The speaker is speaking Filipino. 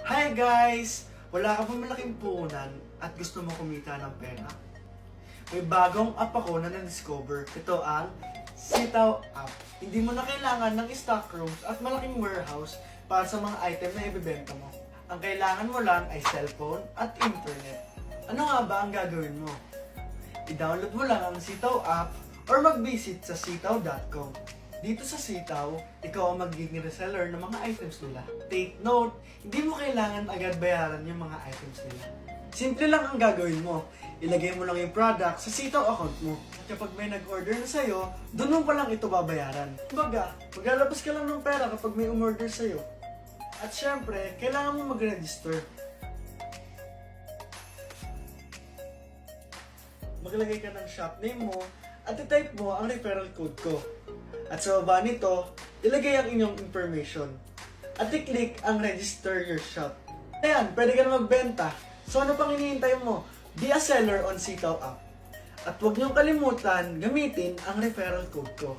Hi guys! Wala ka ba malaking puhunan at gusto mo kumita ng pera? May bagong app ako na na-discover. Ito ang Sitaw app. Hindi mo na kailangan ng stock rooms at malaking warehouse para sa mga item na ibebenta mo. Ang kailangan mo lang ay cellphone at internet. Ano nga ba ang gagawin mo? I-download mo lang ang Sitaw app or mag-visit sa sitaw.com. Dito sa Sitaw, ikaw ang magiging reseller ng mga items nila. Take note, hindi mo kailangan agad bayaran yung mga items nila. Simple lang ang gagawin mo. Ilagay mo lang yung product sa Sitaw account mo. At kapag may nag-order na sa'yo, doon mo pa lang ito babayaran. Kumbaga, maglalabas ka lang ng pera kapag may umorder sa'yo. At syempre, kailangan mo mag-register. Maglagay ka ng shop name mo at i-type mo ang referral code ko. At sa baba nito, ilagay ang inyong information. At i-click ang register your shop. Ayan, pwede ka na magbenta. So ano pang hinihintay mo? Be a seller on Sitaw app. At huwag niyong kalimutan gamitin ang referral code ko.